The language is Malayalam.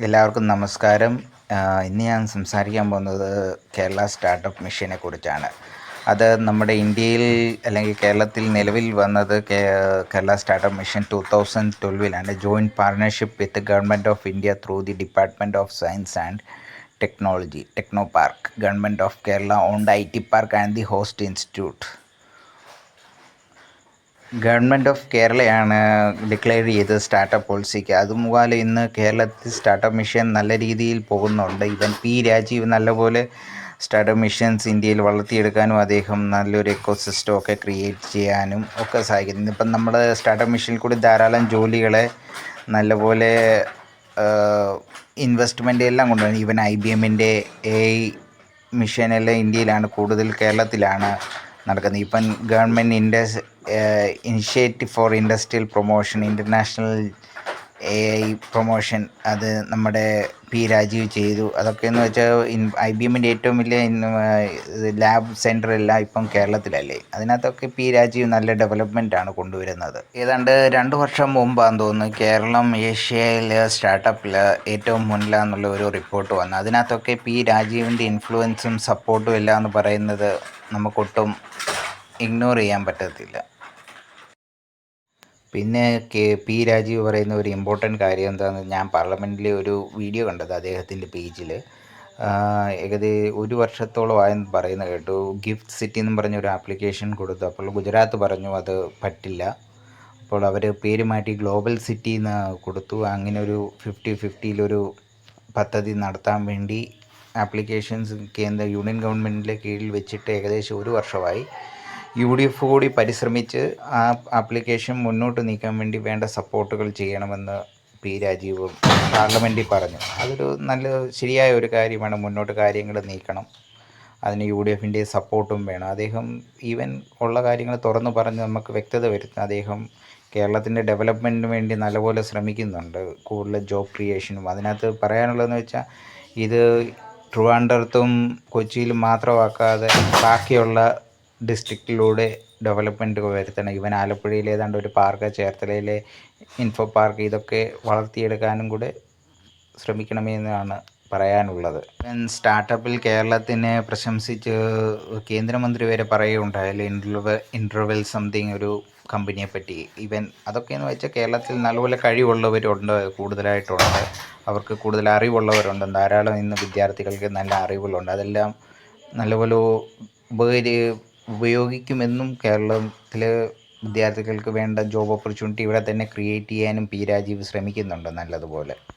എല്ലാവർക്കും നമസ്കാരം. ഇന്ന് ഞാൻ സംസാരിക്കാൻ പോകുന്നത് കേരള സ്റ്റാർട്ടപ്പ് മിഷനെ കുറിച്ചാണ്. അത് നമ്മുടെ ഇന്ത്യയിൽ അല്ലെങ്കിൽ കേരളത്തിൽ നിലവിൽ വന്നത് Kerala startup mission 2012 joint partnership with government of India through the department of science and technology, Technopark, government of Kerala owned IT park and the host institute. Government of കേരളയാണ് ഡിക്ലെയർ ചെയ്തത് സ്റ്റാർട്ടപ്പ് പോളിസിക്ക്. അതുമുഖാലെ ഇന്ന് കേരളത്തിൽ സ്റ്റാർട്ടപ്പ് മിഷൻ നല്ല രീതിയിൽ പോകുന്നുണ്ട്. ഇവൻ P. രാജീവ് നല്ലപോലെ സ്റ്റാർട്ടപ്പ് മിഷൻസ് ഇന്ത്യയിൽ വളർത്തിയെടുക്കാനും അദ്ദേഹം നല്ലൊരു എക്കോസിസ്റ്റം ഒക്കെ ക്രിയേറ്റ് ചെയ്യാനും ഒക്കെ സഹായിക്കുന്നു. ഇപ്പം നമ്മൾ സ്റ്റാർട്ടപ്പ് മിഷനിൽ കൂടി ധാരാളം ജോലികളെ നല്ലപോലെ ഇൻവെസ്റ്റ്മെൻ്റ് എല്ലാം കൊണ്ടുവരുന്നു. ഈവൻ IBMൻ്റെ AI മിഷനെല്ലാം ഇന്ത്യയിലാണ്, കൂടുതൽ കേരളത്തിലാണ് നടക്കുന്നത്. ഇപ്പം government initiative for industrial promotion, international AI promotion, അത് നമ്മുടെ P. രാജീവ് ചെയ്തു. അതൊക്കെയെന്ന് വെച്ചാൽ IBMൻ്റെ ഏറ്റവും വലിയ ലാബ് സെൻറ്ററെല്ലാം ഇപ്പം കേരളത്തിലല്ലേ. അതിനകത്തൊക്കെ P. രാജീവ് നല്ല ഡെവലപ്മെൻറ്റാണ് കൊണ്ടുവരുന്നത്. ഏതാണ്ട് 2 വർഷം മുമ്പാന്ന് തോന്നുന്നു കേരളം ഏഷ്യയിൽ സ്റ്റാർട്ടപ്പിൽ ഏറ്റവും മുന്നിലാന്നുള്ള ഒരു റിപ്പോർട്ട് വന്നു. അതിനകത്തൊക്കെ P. രാജീവിൻ്റെ ഇൻഫ്ലുവൻസും സപ്പോർട്ടും എല്ലാം എന്ന് പറയുന്നത് നമുക്കൊട്ടും ഇഗ്നോർ ചെയ്യാൻ പറ്റത്തില്ല. പിന്നെ P. രാജീവ് പറയുന്ന ഒരു ഇമ്പോർട്ടൻ്റ് കാര്യം എന്താണെന്ന് ഞാൻ പാർലമെൻറ്റിൽ ഒരു വീഡിയോ കണ്ടത് അദ്ദേഹത്തിൻ്റെ പേജിൽ. ഏകദേശം 1 വർഷത്തോളമായെന്ന് പറയുന്നത് കേട്ടു. ഗിഫ്റ്റ് സിറ്റി എന്നും പറഞ്ഞൊരു ആപ്ലിക്കേഷൻ കൊടുത്തു. അപ്പോൾ ഗുജറാത്ത് പറഞ്ഞു അത് പറ്റില്ല. അപ്പോൾ അവർ പേര് മാറ്റി ഗ്ലോബൽ സിറ്റി എന്ന് കൊടുത്തു. അങ്ങനെ ഒരു 50-50 പദ്ധതി നടത്താൻ വേണ്ടി ആപ്ലിക്കേഷൻസ് കേന്ദ്ര യൂണിയൻ ഗവൺമെൻറ്റിൻ്റെ കീഴിൽ വെച്ചിട്ട് ഏകദേശം 1 വർഷമായി. UDF കൂടി പരിശ്രമിച്ച് ആ ആപ്ലിക്കേഷൻ മുന്നോട്ട് നീക്കാൻ വേണ്ടി വേണ്ട സപ്പോർട്ടുകൾ ചെയ്യണമെന്ന് P. രാജീവ് പാർലമെൻറ്റിൽ പറഞ്ഞു. അതൊരു ശരിയായ ഒരു കാര്യമാണ്. മുന്നോട്ട് കാര്യങ്ങൾ നീക്കണം, അതിന് UDFൻ്റെ സപ്പോർട്ടും വേണം. അദ്ദേഹം ഈവൻ ഉള്ള കാര്യങ്ങൾ തുറന്നു പറഞ്ഞ് നമുക്ക് വ്യക്തത വരുത്തും. അദ്ദേഹം കേരളത്തിൻ്റെ ഡെവലപ്മെൻറ്റിന് വേണ്ടി നല്ലപോലെ ശ്രമിക്കുന്നുണ്ട്, കൂടുതൽ ജോബ് ക്രിയേഷനും. അതിനകത്ത് പറയാനുള്ളതെന്ന് വെച്ചാൽ ഇത് ട്രിവാൻഡ്രത്തും കൊച്ചിയിലും മാത്രമാക്കാതെ ബാക്കിയുള്ള ഡിസ്ട്രിക്റ്റിലൂടെ ഡെവലപ്മെൻറ്റ് വരുത്തണം. ഇവൻ ആലപ്പുഴയിൽ ഏതാണ്ട് ഒരു പാർക്ക്, ചേർത്തലയിലെ ഇൻഫോ പാർക്ക്, ഇതൊക്കെ വളർത്തിയെടുക്കാനും കൂടെ ശ്രമിക്കണമെന്നാണ് പറയാനുള്ളത്. സ്റ്റാർട്ടപ്പിൽ കേരളത്തിനെ പ്രശംസിച്ച് കേന്ദ്രമന്ത്രി വരെ പറയുകയുണ്ടായാലും ഇൻ്റർവെൽ സംതിങ് ഒരു കമ്പനിയെ പറ്റി. ഇവൻ അതൊക്കെയെന്ന് വെച്ചാൽ കേരളത്തിൽ നല്ലപോലെ കഴിവുള്ളവരുണ്ട്, കൂടുതലായിട്ടുണ്ട്, അവർക്ക് കൂടുതൽ അറിവുള്ളവരുണ്ട്. ധാരാളം ഇന്ന് വിദ്യാർത്ഥികൾക്ക് നല്ല അറിവുകളുണ്ട്. അതെല്ലാം നല്ലപോലെ ഉപയോഗിക്കുമെന്നും കേരളത്തിലെ വിദ്യാർത്ഥികൾക്ക് വേണ്ട ജോബ് ഓപ്പർച്യൂണിറ്റി ഇവിടെ തന്നെ ക്രിയേറ്റ് ചെയ്യാനും P. രാജീവ് ശ്രമിക്കുന്നുണ്ട് നല്ലതുപോലെ.